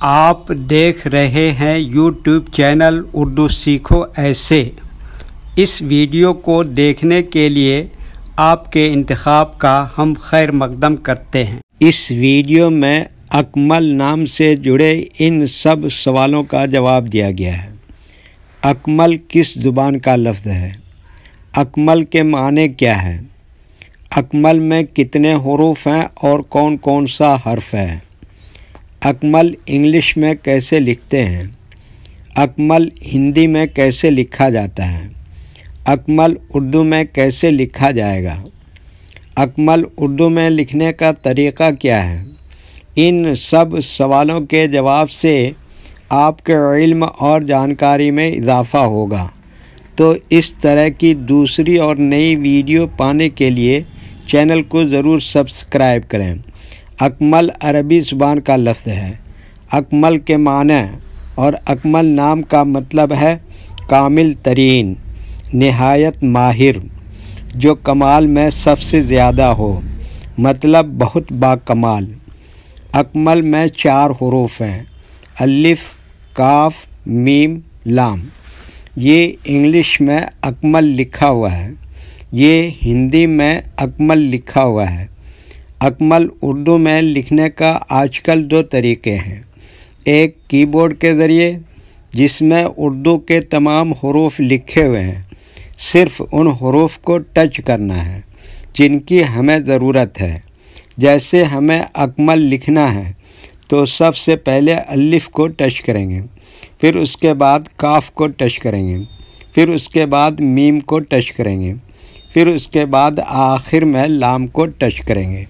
آپ دیکھ رہے ہیں یوٹیوب چینل اردو سیکھو ایسے۔ اس ویڈیو کو دیکھنے کے لیے آپ کے انتخاب کا ہم خیر مقدم کرتے ہیں۔ اس ویڈیو میں اکمل نام سے جڑے ان سب سوالوں کا جواب دیا گیا ہے۔ اکمل کس زبان کا لفظ ہے؟ اکمل کے معنی کیا ہے؟ اکمل میں کتنے حروف ہیں اور کون کون سا حرف ہے؟ اکمل انگلش میں کیسے لکھتے ہیں؟ اکمل ہندی میں کیسے لکھا جاتا ہے؟ اکمل اردو میں کیسے لکھا جائے گا؟ اکمل اردو میں لکھنے کا طریقہ کیا ہے؟ ان سب سوالوں کے جواب سے آپ کے علم اور جانکاری میں اضافہ ہوگا۔ تو اس طرح کی دوسری اور نئی ویڈیو پانے کے لیے چینل کو ضرور سبسکرائب کریں۔ اکمل عربی زبان کا لفظ ہے۔ اکمل کے معنی اور اکمل نام کا مطلب ہے کامل ترین، نہایت ماہر، جو کمال میں سب سے زیادہ ہو، مطلب بہت باکمال۔ اکمل میں 4 حروف ہیں: الف، کاف، میم، لام۔ یہ انگلش میں اکمل لکھا ہوا ہے، یہ ہندی میں اکمل لکھا ہوا ہے۔ اکمل اردو میں لکھنے کا آج کل 2 طریقے ہیں: ایک کی بورڈ کے ذریعے، جس میں اردو کے تمام حروف لکھے ہوئے ہیں، صرف ان حروف کو ٹچ کرنا ہے جن کی ہمیں ضرورت ہے۔ جیسے ہمیں اکمل لکھنا ہے تو سب سے پہلے الف کو ٹچ کریں گے، پھر اس کے بعد کاف کو ٹچ کریں گے، پھر اس کے بعد میم کو ٹچ کریں گے، پھر اس کے بعد آخر میں لام کو ٹچ کریں گے،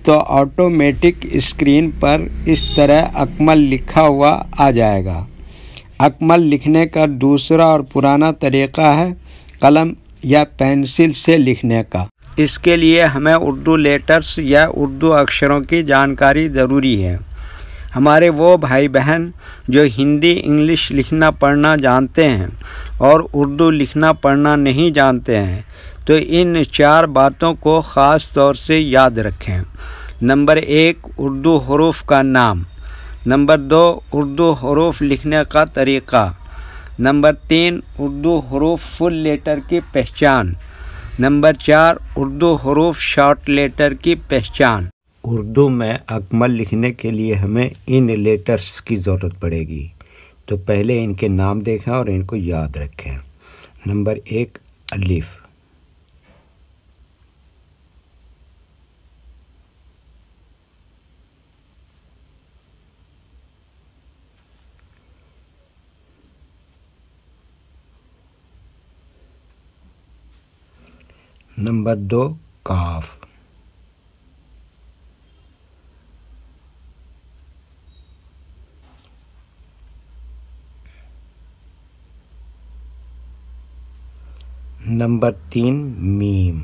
تو آٹومیٹک اسکرین پر اس طرح اکمل لکھا ہوا آ جائے گا۔ اکمل لکھنے کا دوسرا اور پرانا طریقہ ہے قلم یا پینسل سے لکھنے کا۔ اس کے لیے ہمیں اردو لیٹرز یا اردو اکشروں کی جانکاری ضروری ہے۔ ہمارے وہ بھائی بہن جو ہندی انگلش لکھنا پڑھنا جانتے ہیں اور اردو لکھنا پڑھنا نہیں جانتے ہیں، تو ان 4 باتوں کو خاص طور سے یاد رکھیں۔ نمبر 1، اردو حروف کا نام۔ نمبر 2، اردو حروف لکھنے کا طریقہ۔ نمبر 3، اردو حروف فل لیٹر کی پہچان۔ نمبر 4، اردو حروف شارٹ لیٹر کی پہچان۔ اردو میں اکمل لکھنے کے لیے ہمیں ان لیٹرز کی ضرورت پڑے گی، تو پہلے ان کے نام دیکھیں اور ان کو یاد رکھیں۔ نمبر 1، الف۔ نمبر 2، کاف۔ نمبر 3، میم۔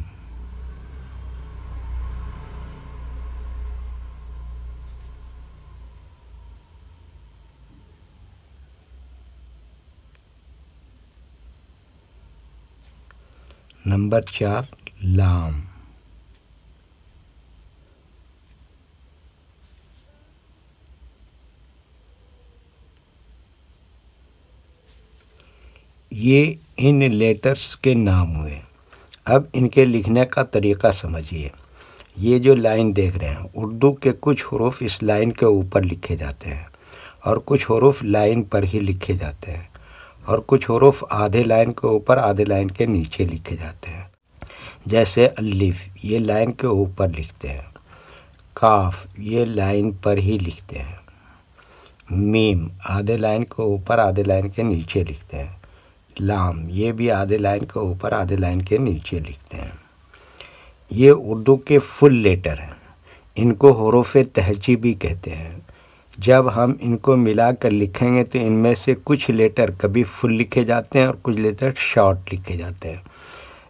نمبر 4، لام۔ یہ ان لیٹرز کے نام ہوئے۔ اب ان کے لکھنے کا طریقہ سمجھیے۔ یہ جو لائن دیکھ رہے ہیں، اردو کے کچھ حروف اس لائن کے اوپر لکھے جاتے ہیں اور کچھ حروف لائن پر ہی لکھے جاتے ہیں، اور کچھ حروف آدھے لائن کے اوپر آدھے لائن کے نیچے لکھے جاتے ہیں۔ جیسے الف، یہ لائن کے اوپر لکھتے ہیں۔ کاف، یہ لائن پر ہی لکھتے ہیں۔ میم، آدھے لائن کے اوپر آدھے لائن کے نیچے لکھتے ہیں۔ لام، یہ بھی آدھے لائن کے اوپر آدھے لائن کے نیچے لکھتے ہیں۔ یہ اردو کے فل لیٹر ہیں، ان کو حروف تہجی بھی کہتے ہیں۔ جب ہم ان کو ملا کر لکھیں گے تو ان میں سے کچھ لیٹر کبھی فل لکھے جاتے ہیں اور کچھ لیٹر شارٹ لکھے جاتے ہیں۔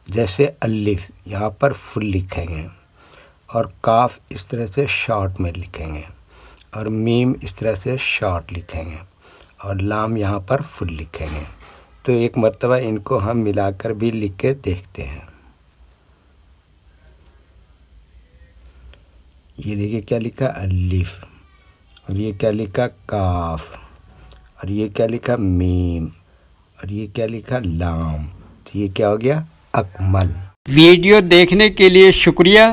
جیسے الف، یہاں پر فل لکھیں گے، اور کاف اس طرح سے شارٹ میں لکھیں گے، اور میم اس طرح سے شارٹ لکھیں گے، اور لام یہاں پر فل لکھیں گے۔ تو ایک مرتبہ ان کو ہم ملا کر بھی لکھ کے دیکھتے ہیں۔ یہ دیکھیے کیا لکھا، الف، اور یہ کیا لکھا کاف، اور یہ کیا لکھا میم، اور یہ کیا لکھا لام، تو یہ کیا ہو گیا اکمل۔ ویڈیو دیکھنے کے لیے شکریہ۔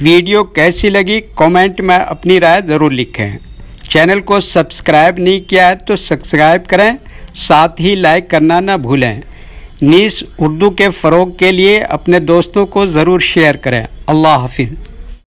ویڈیو کیسی لگی کامنٹ میں اپنی رائے ضرور لکھیں۔ چینل کو سبسکرائب نہیں کیا ہے تو سبسکرائب کریں، ساتھ ہی لائک کرنا نہ بھولیں۔ نیز اردو کے فروغ کے لیے اپنے دوستوں کو ضرور شیئر کریں۔ اللہ حافظ۔